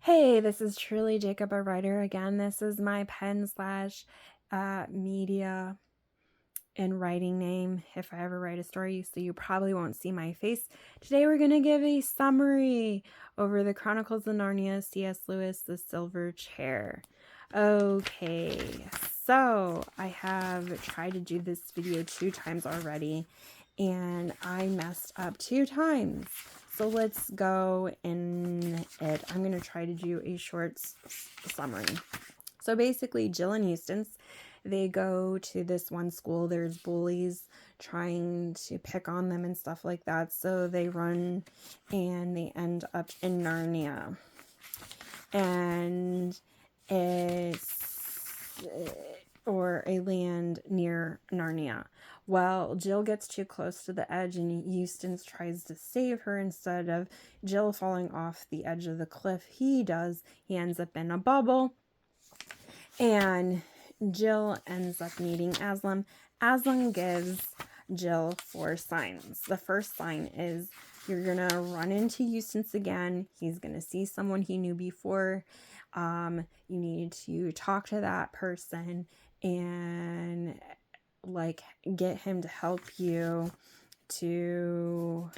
Hey, this is truly Jacob, a writer again. This is my pen slash media and writing name if I ever write a story, so you probably won't see my face. Today we're going to give a summary over the Chronicles of Narnia, C.S. Lewis, The Silver Chair. Okay, so I have tried to do this video 2 times already, and I messed up 2 times. So let's go in it. I'm going to try to do a short summary. So basically, Jill and Eustace, they go to this one school. There's bullies trying to pick on them and stuff like that. So they run and they end up in Narnia. And it's or a land near Narnia. Well, Jill gets too close to the edge and Eustace tries to save her. Instead of Jill falling off the edge of the cliff, he ends up in a bubble. And Jill ends up meeting Aslan. Aslan gives Jill 4 signs. The first sign is you're going to run into Eustace again. He's going to see someone he knew before. You need to talk to that person and get him to help you to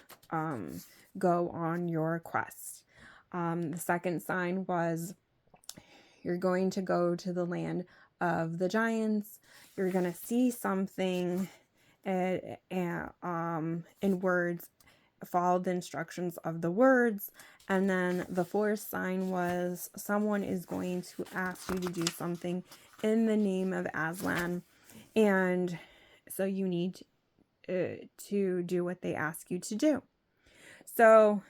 go on your quest. The second sign was you're going to go to the land of the giants. You're going to see something in words, follow the instructions of the words. And then the 4th sign was someone is going to ask you to do something in the name of Aslan. And so you need to do what they ask you to do. So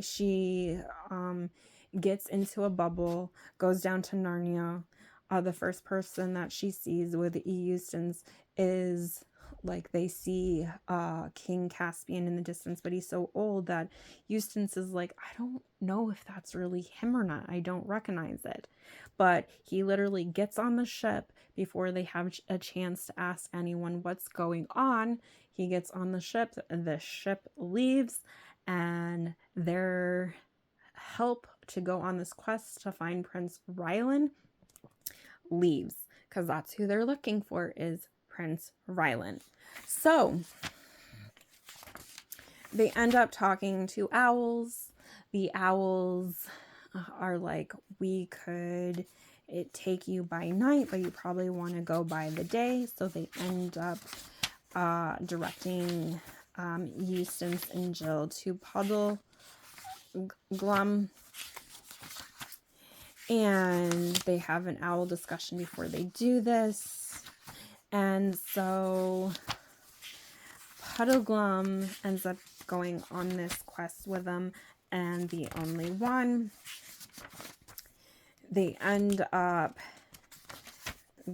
she gets into a bubble, goes down to Narnia. The first person that she sees with Eustace is they see King Caspian in the distance, but he's so old that Eustace is like, I don't know if that's really him or not. I don't recognize it. But he literally gets on the ship before they have a chance to ask anyone what's going on. He gets on the ship leaves, and their help to go on this quest to find Prince Rylan leaves, because that's who they're looking for, is Prince Rylan. So they end up talking to owls. The owls are like, we could take you by night, but you probably want to go by the day. So they end up directing Eustace and Jill to Puddle Glum, and they have an owl discussion before they do this. And so Puddleglum ends up going on this quest with them, and the only one. They end up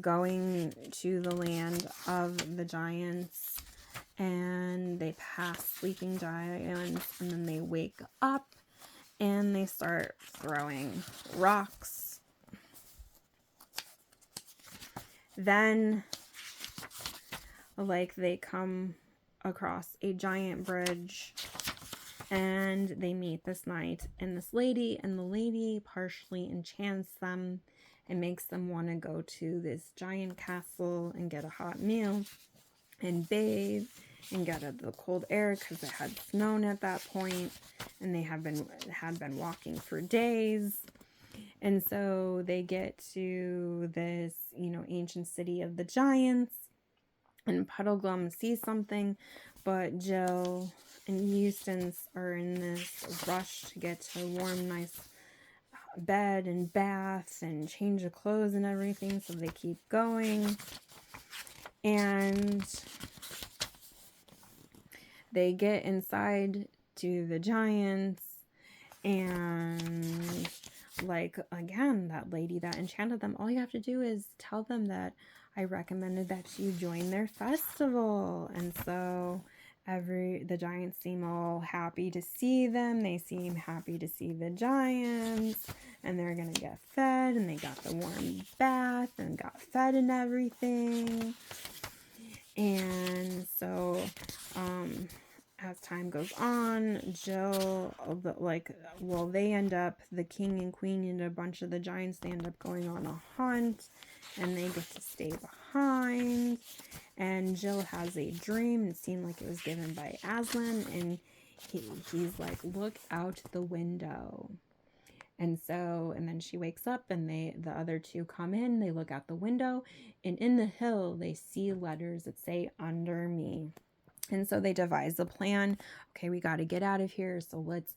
going to the land of the giants, and they pass sleeping giants, and then they wake up and they start throwing rocks. Then they come across a giant bridge, and they meet this knight and this lady, and the lady partially enchants them and makes them want to go to this giant castle and get a hot meal and bathe and get out of the cold air, because it had snowed at that point, and they had been walking for days. And so they get to this, ancient city of the giants, and Puddleglum sees something, but Jill and Eustace are in this rush to get to a warm, nice bed and bath and change of clothes and everything, so they keep going. And they get inside to the giants, and again, that lady that enchanted them, all you have to do is tell them that I recommended that you join their festival. And so the giants seem all happy to see them. They seem happy to see the giants, and they're gonna get fed, and they got the warm bath and got fed and everything. And so as time goes on, Jill, they end up, the king and queen and a bunch of the giants, they end up going on a hunt, and they get to stay behind. And Jill has a dream. It seemed like it was given by Aslan, and he's like, look out the window. And then she wakes up, and the other two come in, they look out the window, and in the hill, they see letters that say, under me. And so they devise a plan. Okay, we got to get out of here, so let's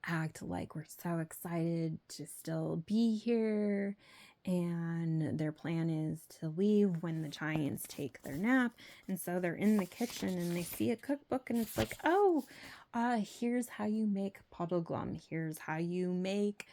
act like we're so excited to still be here. And their plan is to leave when the giants take their nap. And so they're in the kitchen, and they see a cookbook, and it's like, oh, here's how you make puddleglum. Here's how you make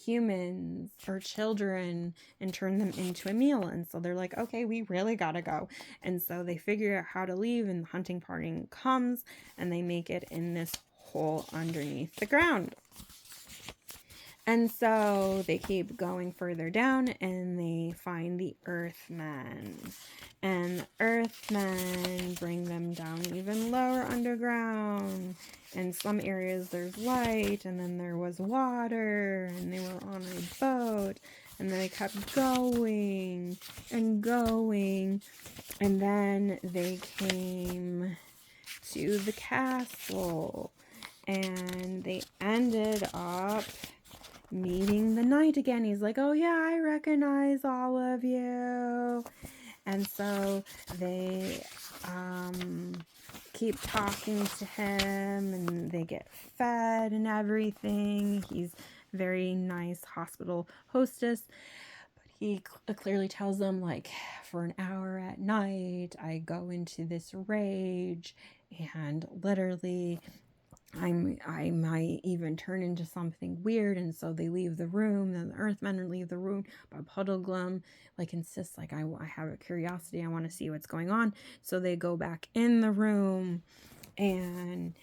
humans or children and turn them into a meal. And so they're like, okay, we really gotta go. And so they figure out how to leave, and the hunting party comes, and they make it in this hole underneath the ground. And so they keep going further down, and they find the Earthmen. And the Earthmen bring them down even lower underground. In some areas there's light, and then there was water, and they were on a boat, and they kept going and going. And then they came to the castle, and they ended up meeting the knight again. He's like, oh yeah, I recognize all of you. And so they keep talking to him, and they get fed and everything. He's very nice hospital hostess, but he clearly tells them, like, for an hour at night I go into this rage, and literally I might even turn into something weird. And so they leave the room. Then the Earthmen leave the room, but Puddleglum insists, I have a curiosity, I want to see what's going on. So they go back in the room, and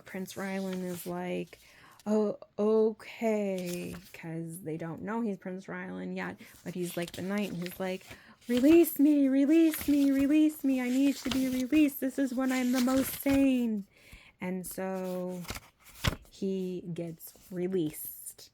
Prince Rylan is like, oh, okay, because they don't know he's Prince Rylan yet, but he's like the knight, and he's like, release me, release me, release me, I need to be released, this is when I'm the most sane. And so he gets released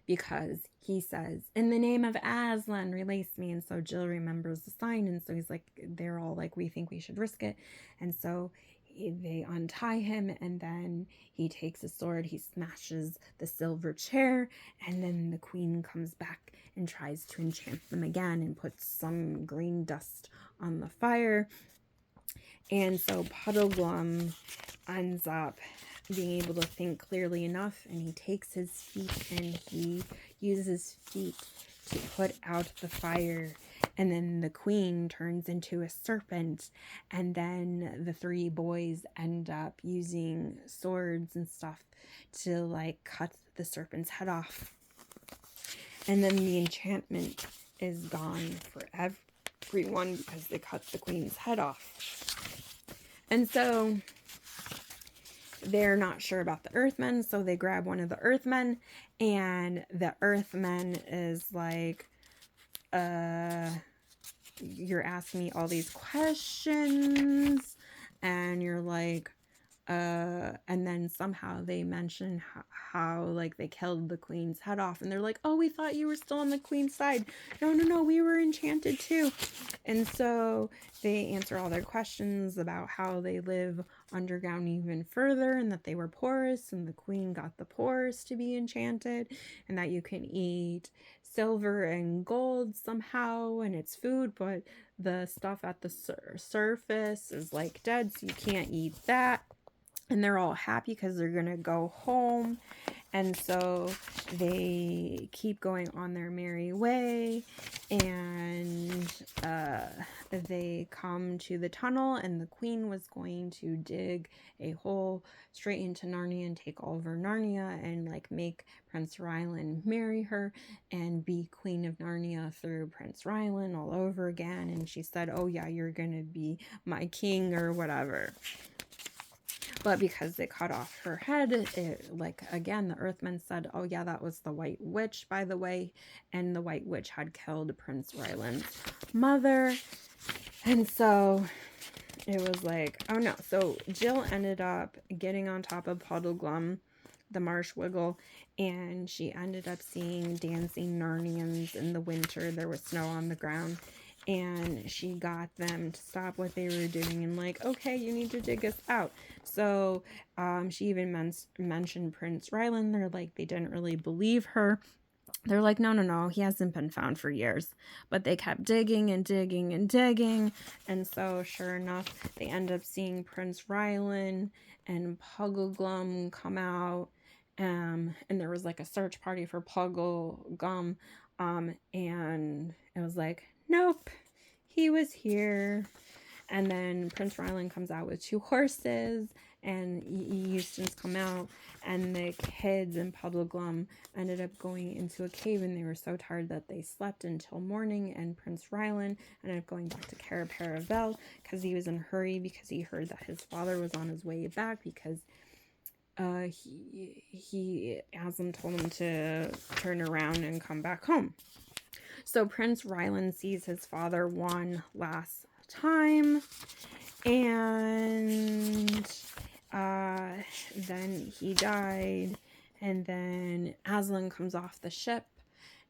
because he says, in the name of Aslan, release me. And so Jill remembers the sign, and so he's like, they're all like, we think we should risk it. And so they untie him, and then he takes a sword, he smashes the silver chair, and then the queen comes back and tries to enchant them again and puts some green dust on the fire. And so Puddleglum ends up being able to think clearly enough, and he takes his feet and he uses his feet to put out the fire. And then the queen turns into a serpent, and then the three boys end up using swords and stuff to cut the serpent's head off. And then the enchantment is gone for everyone because they cut the queen's head off. And so they're not sure about the Earthmen, so they grab one of the Earthmen, and the Earthman is like, you're asking me all these questions, and you're like, and then somehow they mention how they killed the queen's head off, and they're like, oh, we thought you were still on the queen's side. No, we were enchanted too. And so they answer all their questions about how they live underground even further, and that they were porous, and the queen got the porous to be enchanted, and that you can eat silver and gold somehow, and it's food, but the stuff at the surface is dead, so you can't eat that. And they're all happy because they're going to go home. And so they keep going on their merry way. And they come to the tunnel. And the queen was going to dig a hole straight into Narnia and take over Narnia. And make Prince Rylan marry her and be queen of Narnia through Prince Rylan all over again. And she said, oh yeah, you're going to be my king or whatever. But because they cut off her head, again, the Earthmen said, oh yeah, that was the White Witch, by the way. And the White Witch had killed Prince Rylan's mother. And so it was like, oh no. So Jill ended up getting on top of Puddleglum, the marsh wiggle, and she ended up seeing dancing Narnians in the winter. There was snow on the ground. And she got them to stop what they were doing and like, okay, you need to dig us out. So she even mentioned Prince Ryland. They're like, they didn't really believe her. They're like, no, he hasn't been found for years. But they kept digging and digging and digging. And so, sure enough, they end up seeing Prince Ryland and Puggleglum come out. And there was like a search party for Pugglegum. And it was like, nope, he was here. And then Prince Ryland comes out with 2 horses, and Eustace come out, and the kids in Puddleglum ended up going into a cave, and they were so tired that they slept until morning, and Prince Ryland ended up going back to Cara Paravel because he was in a hurry because he heard that his father was on his way back because he Aslan told him to turn around and come back home. So Prince Ryland sees his father one last time, and then he died, and then Aslan comes off the ship,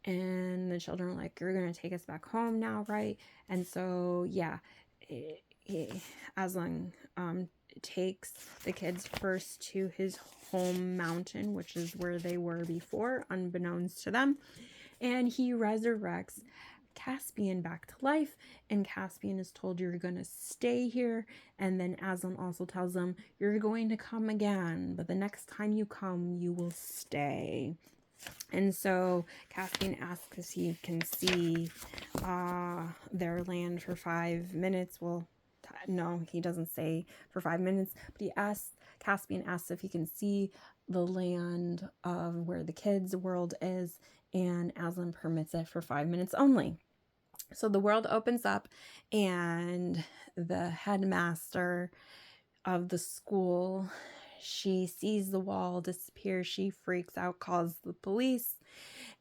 and the children are like, you're gonna take us back home now, right? And so yeah, Aslan takes the kids first to his home mountain, which is where they were before, unbeknownst to them, and he resurrects Caspian back to life, and Caspian is told, you're going to stay here, and then Aslan also tells him, you're going to come again, but the next time you come, you will stay. And so Caspian asks if he can see their land for 5 minutes. Well, no, he doesn't say for 5 minutes, but Caspian asks if he can see the land of where the kids' world is, and Aslan permits it for 5 minutes only. So the world opens up, and the headmaster of the school, she sees the wall disappear. She freaks out, calls the police,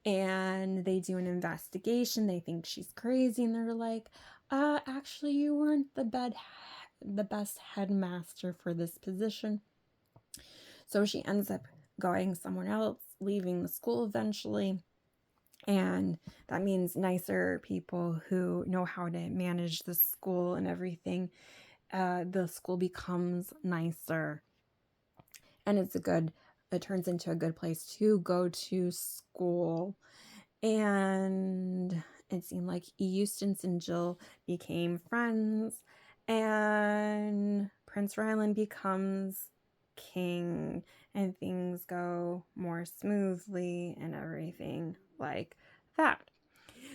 and they do an investigation. They think she's crazy, and they're like, actually, you weren't the best headmaster for this position. So she ends up going somewhere else, leaving the school eventually. And that means nicer people who know how to manage the school and everything. The school becomes nicer, and it turns into a good place to go to school. And it seemed like Eustace and Jill became friends, and Prince Ryland becomes king, and things go more smoothly and everything like that.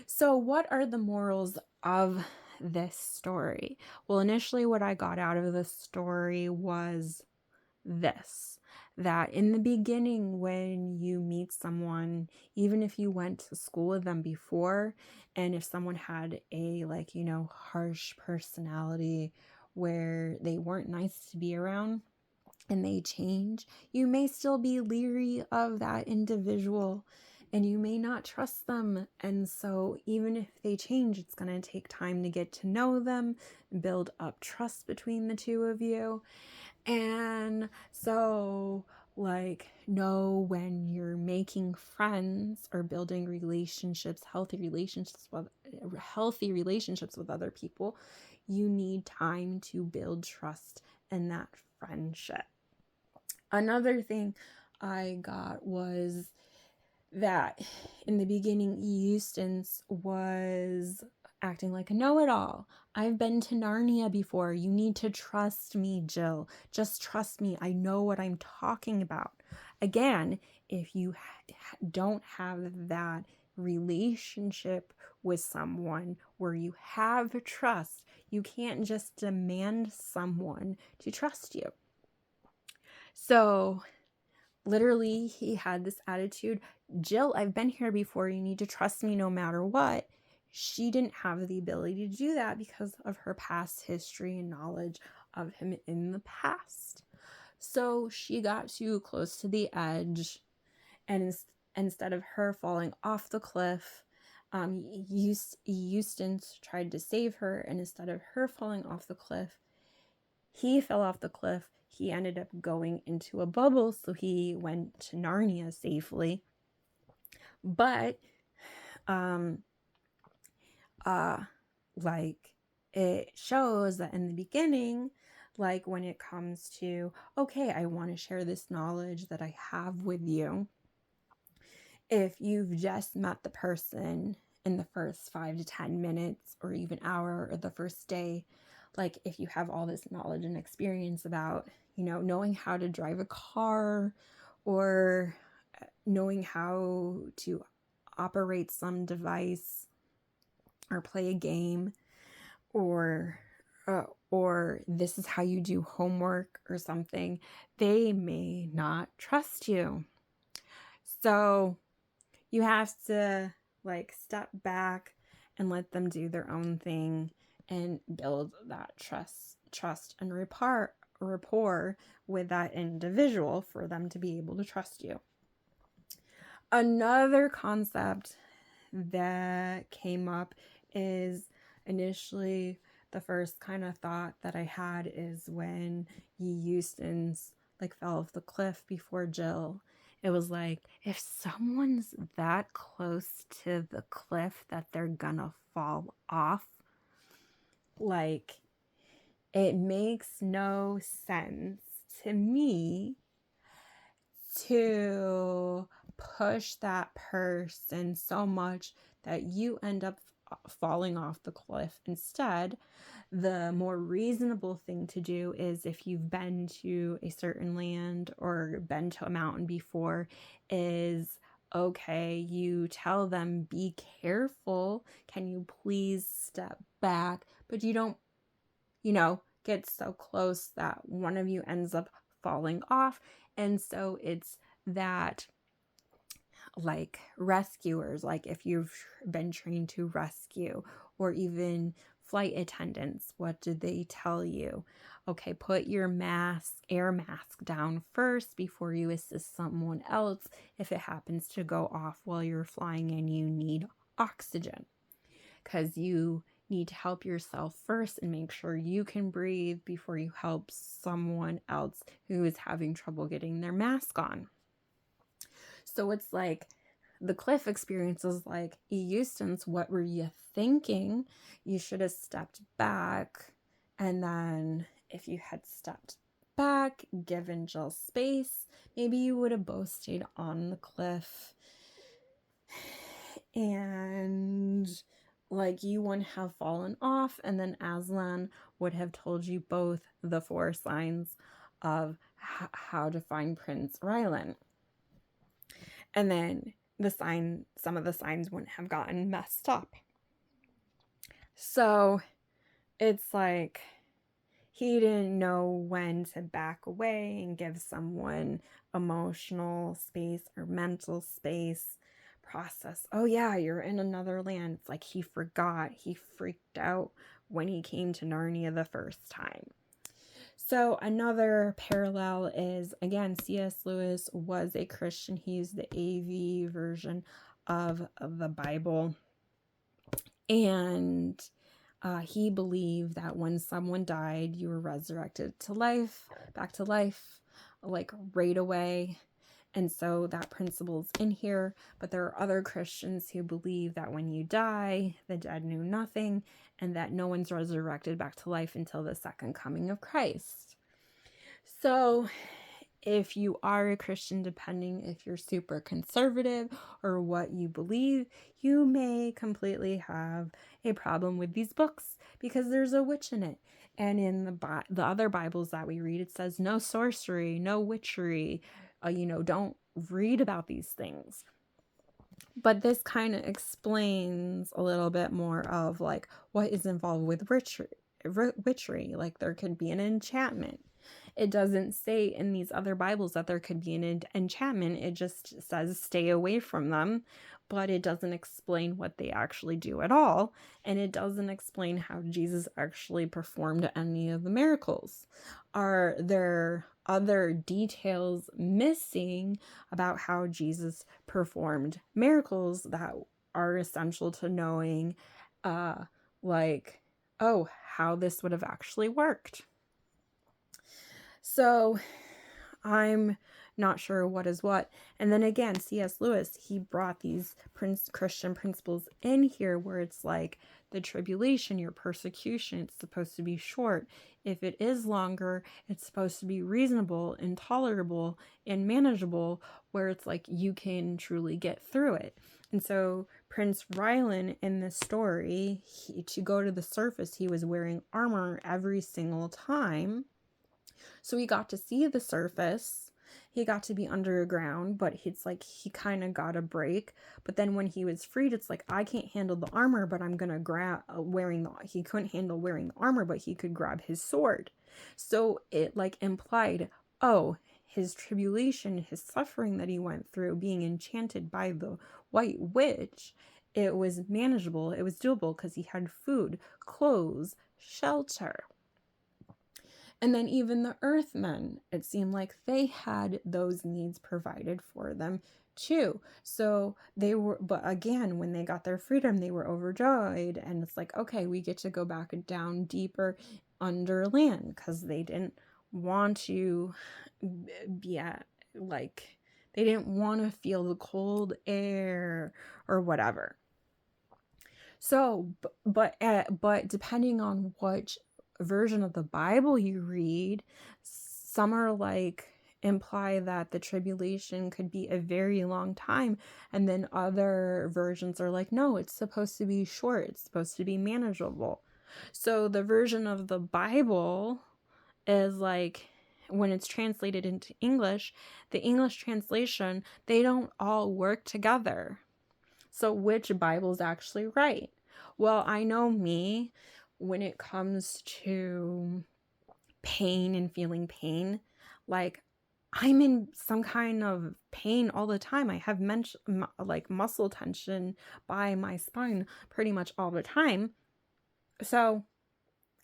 So what are the morals of this story? Well, initially what I got out of the story was this, that in the beginning, when you meet someone, even if you went to school with them before, and if someone had a harsh personality where they weren't nice to be around and they change, you may still be leery of that individual and you may not trust them. And so even if they change, it's going to take time to get to know them, build up trust between the two of you. And so know when you're making friends or building relationships, healthy relationships with other people, you need time to build trust in that friendship. Another thing I got was that in the beginning, Eustace was acting like a know-it-all. I've been to Narnia before. You need to trust me, Jill. Just trust me. I know what I'm talking about. Again, if you don't have that relationship with someone where you have trust, you can't just demand someone to trust you. So literally, he had this attitude, Jill, I've been here before. You need to trust me no matter what. She didn't have the ability to do that because of her past history and knowledge of him in the past. So she got too close to the edge, and instead of her falling off the cliff, Eustace tried to save her, and instead of her falling off the cliff, he fell off the cliff. He ended up going into a bubble, so he went to Narnia safely. But like, it shows that in the beginning, like when it comes to, okay, I want to share this knowledge that I have with you, if you've just met the person in the first 5 to 10 minutes or even hour or the first day, like if you have all this knowledge and experience about, knowing how to drive a car or knowing how to operate some device or play a game, or this is how you do homework or something, they may not trust you. So you have to like step back and let them do their own thing and build that trust and rapport with that individual for them to be able to trust you. Another concept that came up is initially the first kind of thought that I had is when Eustace like fell off the cliff before Jill. It was like, if someone's that close to the cliff that they're gonna fall off, like, it makes no sense to me to push that person so much that you end up falling off the cliff. Instead, the more reasonable thing to do is, if you've been to a certain land or been to a mountain before, is okay, you tell them, be careful, can you please step back, but you don't, get so close that one of you ends up falling off. And so it's that, like, rescuers, like if you've been trained to rescue, or even flight attendants, what do they tell you? Okay, put your air mask down first before you assist someone else if it happens to go off while you're flying and you need oxygen, because you need to help yourself first and make sure you can breathe before you help someone else who is having trouble getting their mask on. So it's like the cliff experience is like, Eustace, what were you thinking? You should have stepped back. And then if you had stepped back, given Jill space, maybe you would have both stayed on the cliff. And like, you wouldn't have fallen off. And then Aslan would have told you both the 4 signs of how to find Prince Rylan. And then some of the signs wouldn't have gotten messed up. So it's like, he didn't know when to back away and give someone emotional space or mental space, process. Oh yeah, you're in another land. It's like he forgot. He freaked out when he came to Narnia the first time. So another parallel is, again, C.S. Lewis was a Christian. He's the AV version of the Bible. And he believed that when someone died, you were resurrected to life, back to life, like right away. And so that principle's in here. But there are other Christians who believe that when you die, the dead knew nothing, and that no one's resurrected back to life until the second coming of Christ. So if you are a Christian, depending if you're super conservative or what you believe, you may completely have a problem with these books because there's a witch in it. And in the other Bibles that we read, it says no sorcery, no witchery, don't read about these things. But this kind of explains a little bit more of like what is involved with witchery. Like, there could be an enchantment. It doesn't say in these other Bibles that there could be an enchantment. It just says stay away from them, but it doesn't explain what they actually do at all. And it doesn't explain how Jesus actually performed any of the miracles. Are there other details missing about how Jesus performed miracles that are essential to knowing, like, oh, how this would have actually worked. So I'm not sure what is what. And then again, C.S. Lewis, he brought these Christian principles in here where it's like the tribulation, your persecution, it's supposed to be short. If it is longer, it's supposed to be reasonable and tolerable and manageable, where it's like you can truly get through it. And so Prince Rylan in this story, to go to the surface, he was wearing armor every single time. So he got to see the surface. He got to be underground, but it's like he kind of got a break. But then when he was freed, it's like, I can't handle the armor, but I'm going to grab he couldn't handle wearing the armor, but he could grab his sword. So it like implied, oh, his tribulation, his suffering that he went through, being enchanted by the White Witch, it was manageable. It was doable because he had food, clothes, shelter. And then even the Earthmen, it seemed like they had those needs provided for them too. So they were, but again, when they got their freedom, they were overjoyed. And it's like, okay, we get to go back down deeper under land, because they didn't want to be at, like, they didn't want to feel the cold air or whatever. So, but depending on which version of the Bible you read, some are like imply that the tribulation could be a very long time, and then other versions are like, no, it's supposed to be short, it's supposed to be manageable. So the version of the Bible is like, when it's translated into English, the English translation, they don't all work together. So which Bible is actually right? Well, I know me, when it comes to pain and feeling pain, like, I'm in some kind of pain all the time. I have like muscle tension by my spine pretty much all the time. So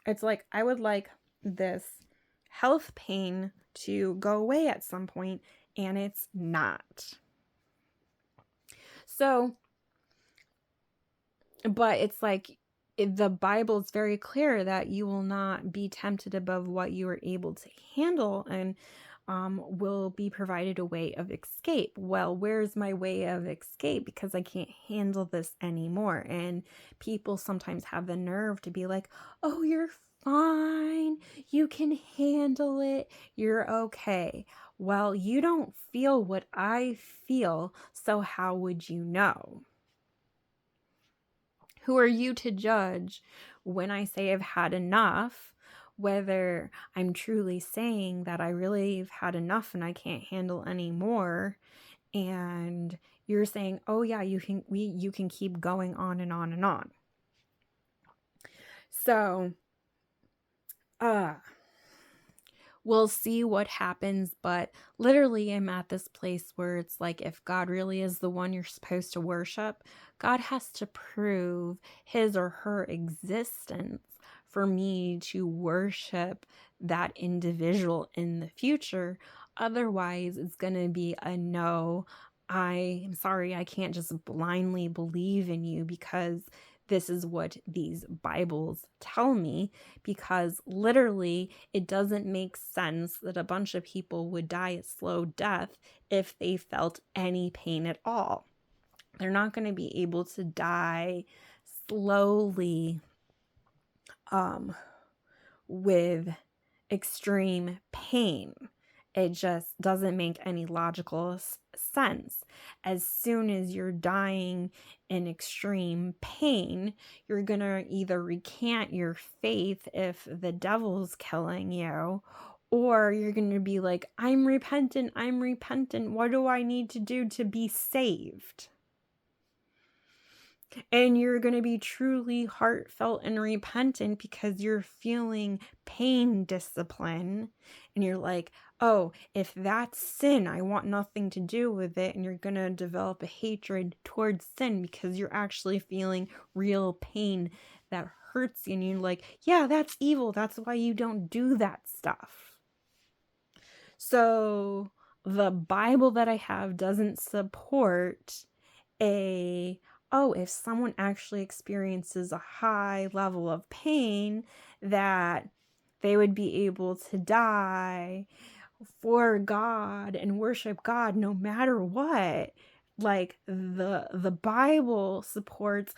it's like, I would like this health pain to go away at some point, and it's not. So, but it's like, the Bible is very clear that you will not be tempted above what you are able to handle, and will be provided a way of escape. Well, where's my way of escape? Because I can't handle this anymore. And people sometimes have the nerve to be like, oh, you're fine. You can handle it. You're okay. Well, you don't feel what I feel, so how would you know? Who are you to judge when I say I've had enough, whether I'm truly saying that I really have had enough and I can't handle any more, and you're saying, oh yeah, you can keep going on and on and on. So, we'll see what happens, but literally I'm at this place where it's like, if God really is the one you're supposed to worship, God has to prove his or her existence for me to worship that individual in the future. Otherwise, it's going to be a no. I'm sorry, I can't just blindly believe in you because this is what these Bibles tell me, because literally it doesn't make sense that a bunch of people would die a slow death if they felt any pain at all. They're not going to be able to die slowly with extreme pain. It just doesn't make any logical sense. As soon as you're dying in extreme pain, you're going to either recant your faith if the devil's killing you, or you're going to be like, I'm repentant. What do I need to do to be saved? And you're going to be truly heartfelt and repentant because you're feeling pain discipline. And you're like, oh, if that's sin, I want nothing to do with it. And you're going to develop a hatred towards sin because you're actually feeling real pain that hurts you. And you're like, yeah, that's evil. That's why you don't do that stuff. So the Bible that I have doesn't support oh, if someone actually experiences a high level of pain, that they would be able to die for God and worship God no matter what. Like the Bible supports,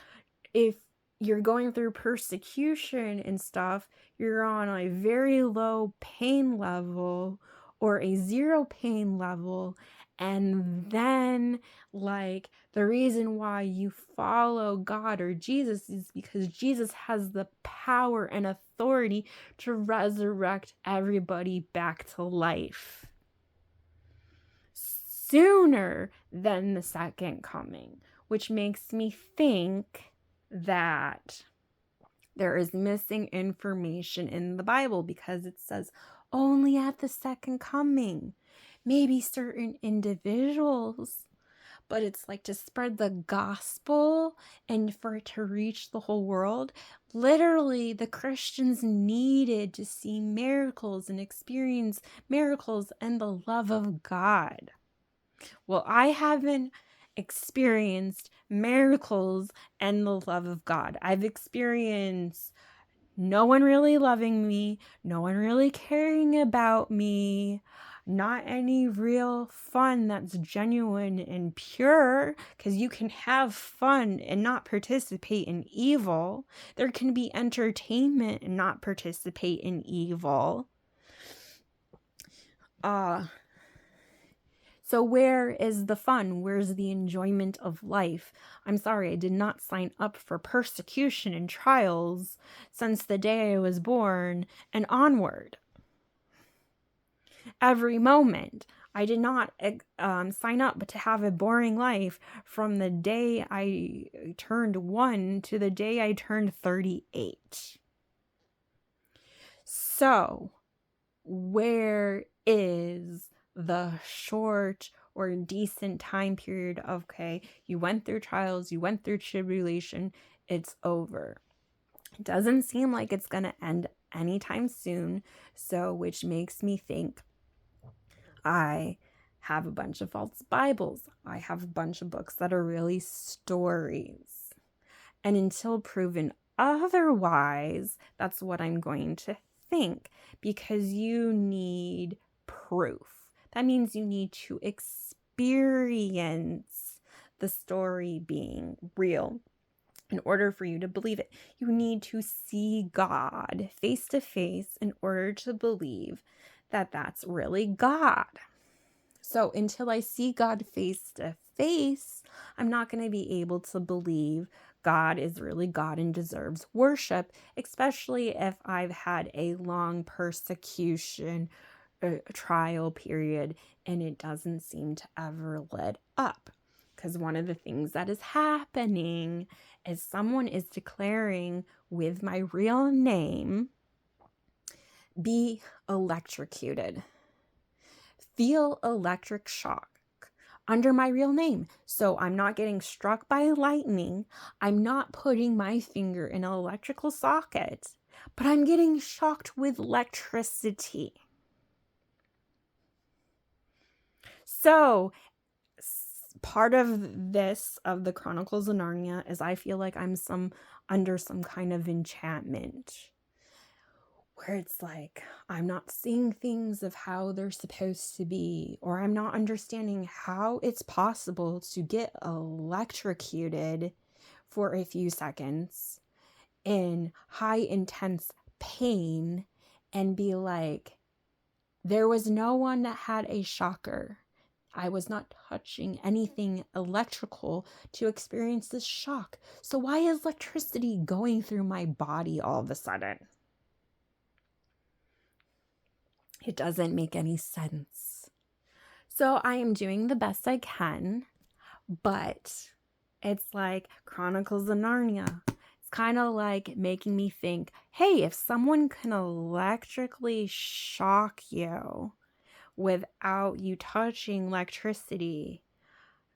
if you're going through persecution and stuff, you're on a very low pain level or a zero pain level. And then, like, the reason why you follow God or Jesus is because Jesus has the power and authority to resurrect everybody back to life sooner than the second coming, which makes me think that there is missing information in the Bible, because it says only at the second coming. Maybe certain individuals, but it's like to spread the gospel and for it to reach the whole world. Literally, the Christians needed to see miracles and experience miracles and the love of God. Well, I haven't experienced miracles and the love of God. I've experienced no one really loving me, no one really caring about me, not any real fun that's genuine and pure, because you can have fun and not participate in evil. There can be entertainment and not participate in evil. So where is the fun? Where's the enjoyment of life? I'm sorry, I did not sign up for persecution and trials since the day I was born and onward. Every moment. I did not sign up to have a boring life from the day I turned 1 to the day I turned 38. So, where is the short or decent time period of, okay, you went through trials, you went through tribulation, it's over? It doesn't seem like it's going to end anytime soon, so which makes me think I have a bunch of false Bibles. I have a bunch of books that are really stories. And until proven otherwise, that's what I'm going to think, because you need proof. That means you need to experience the story being real in order for you to believe it. You need to see God face to face in order to believe that that's really God. So until I see God face to face, I'm not going to be able to believe God is really God and deserves worship, especially if I've had a long persecution trial period and it doesn't seem to ever let up. Because one of the things that is happening is someone is declaring with my real name, be electrocuted, feel electric shock under my real name. So I'm not getting struck by lightning. I'm not putting my finger in an electrical socket, but I'm getting shocked with electricity. So part of this, of the Chronicles of Narnia, is I feel like I'm under some kind of enchantment, where it's like I'm not seeing things of how they're supposed to be, or I'm not understanding how it's possible to get electrocuted for a few seconds in high intense pain and be like, there was no one that had a shocker. I was not touching anything electrical to experience this shock. So why is electricity going through my body all of a sudden? It doesn't make any sense. So I am doing the best I can, but it's like Chronicles of Narnia. It's kind of like making me think, hey, if someone can electrically shock you without you touching electricity,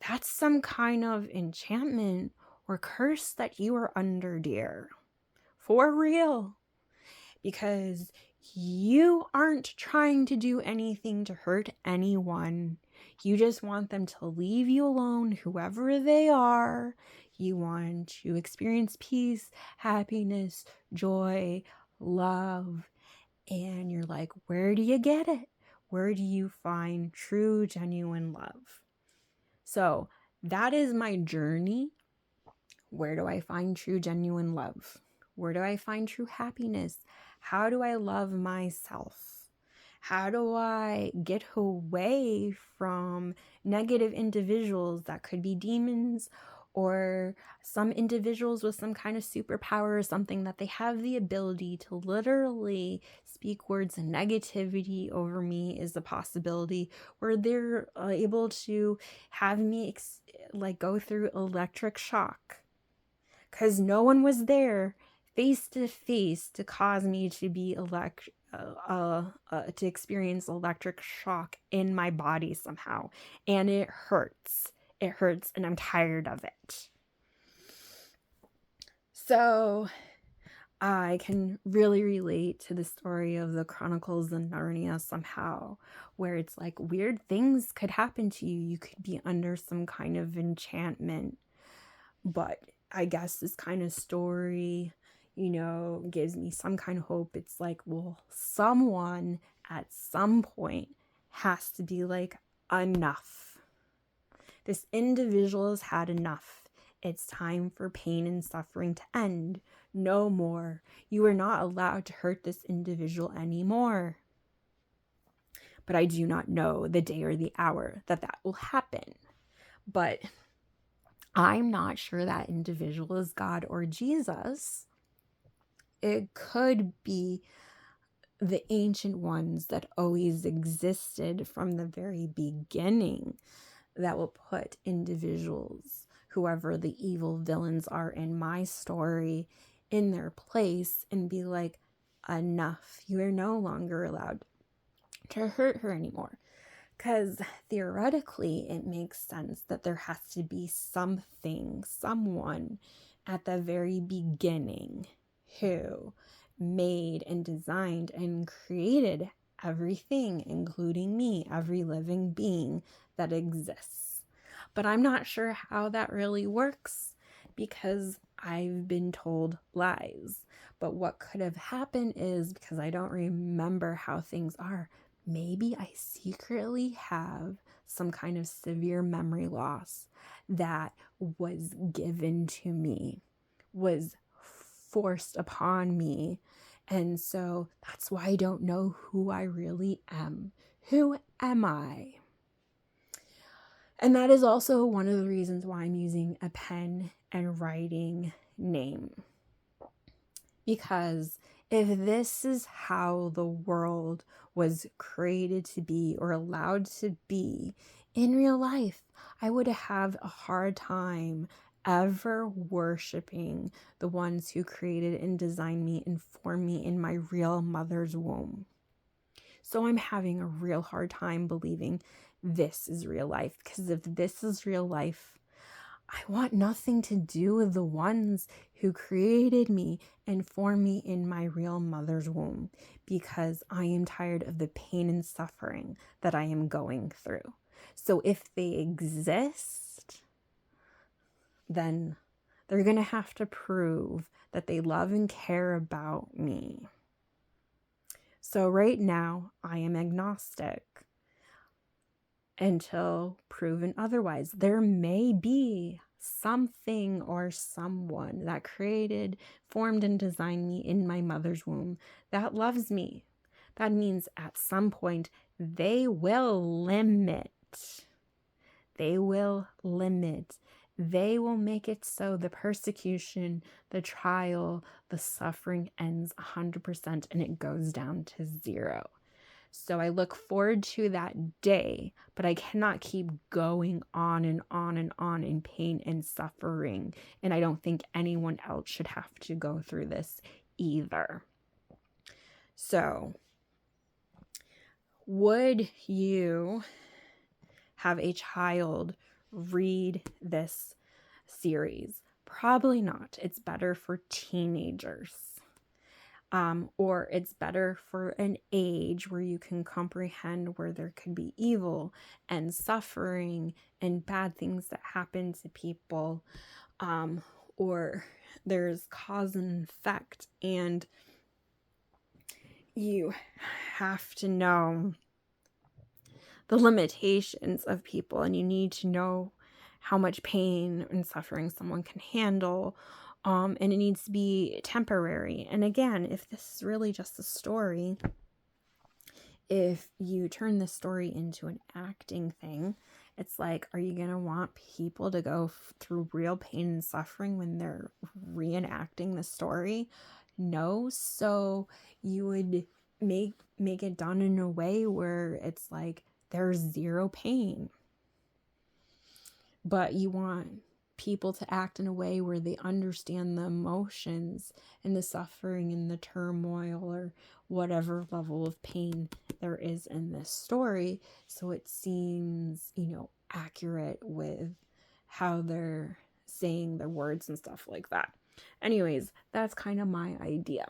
that's some kind of enchantment or curse that you are under, dear. For real. Because you aren't trying to do anything to hurt anyone. You just want them to leave you alone, whoever they are. You want to experience peace, happiness, joy, love. And you're like, where do you get it? Where do you find true, genuine love? So that is my journey. Where do I find true, genuine love? Where do I find true happiness? How do I love myself? How do I get away from negative individuals that could be demons or some individuals with some kind of superpower or something that they have the ability to literally speak words of negativity over me is a possibility, where they're able to have me go through electric shock because no one was there face to face to cause me to be to experience electric shock in my body somehow. And it hurts. It hurts, and I'm tired of it. So I can really relate to the story of the Chronicles of Narnia somehow, where it's like weird things could happen to you. You could be under some kind of enchantment. But I guess this kind of story, gives me some kind of hope. It's like, well, someone at some point has to be like, enough. This individual has had enough. It's time for pain and suffering to end. No more. You are not allowed to hurt this individual anymore. But I do not know the day or the hour that will happen. But I'm not sure that individual is God or Jesus. It could be the ancient ones that always existed from the very beginning that will put individuals, whoever the evil villains are in my story, in their place and be like, enough. You are no longer allowed to hurt her anymore. Because theoretically, it makes sense that there has to be something, someone at the very beginning who made and designed and created everything, including me, every living being that exists. But I'm not sure how that really works because I've been told lies. But what could have happened is, because I don't remember how things are, maybe I secretly have some kind of severe memory loss that was given to me, was forced upon me. And so that's why I don't know who I really am. Who am I? And that is also one of the reasons why I'm using a pen and writing name. Because if this is how the world was created to be or allowed to be in real life, I would have a hard time ever worshiping the ones who created and designed me and formed me in my real mother's womb. So I'm having a real hard time believing this is real life, because if this is real life, I want nothing to do with the ones who created me and formed me in my real mother's womb, because I am tired of the pain and suffering that I am going through. So if they exist, then they're going to have to prove that they love and care about me. So right now, I am agnostic until proven otherwise. There may be something or someone that created, formed, and designed me in my mother's womb that loves me. That means at some point they will limit. They will make it so the persecution, the trial, the suffering ends 100% and it goes down to 0. So I look forward to that day, but I cannot keep going on and on and on in pain and suffering. And I don't think anyone else should have to go through this either. So, would you have a child read this series? Probably not. It's better for teenagers. Or it's better for an age where you can comprehend where there could be evil and suffering and bad things that happen to people, or there's cause and effect, and you have to know the limitations of people, and you need to know how much pain and suffering someone can handle, and it needs to be temporary. And again, if this is really just a story, if you turn the story into an acting thing, it's like, are you going to want people to go through real pain and suffering when they're reenacting the story? No. So you would make it done in a way where it's like there's zero pain. But you want people to act in a way where they understand the emotions and the suffering and the turmoil or whatever level of pain there is in this story, so it seems, accurate with how they're saying their words and stuff like that. Anyways, that's kind of my idea.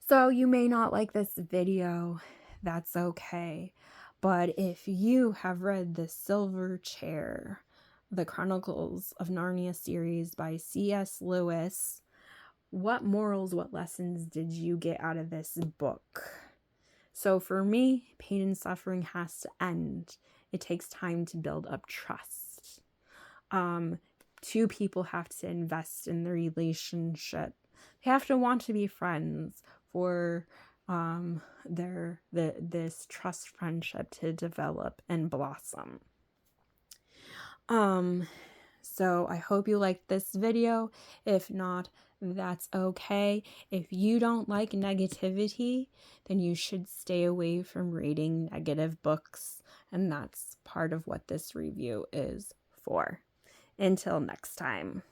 So you may not like this video, that's okay. But if you have read The Silver Chair, the Chronicles of Narnia series by C.S. Lewis, what morals, what lessons did you get out of this book? So for me, pain and suffering has to end. It takes time to build up trust. Two people have to invest in the relationship. They have to want to be friends for this trust friendship to develop and blossom. So I hope you liked this video. If not, that's okay. If you don't like negativity, then you should stay away from reading negative books, and that's part of what this review is for. Until next time.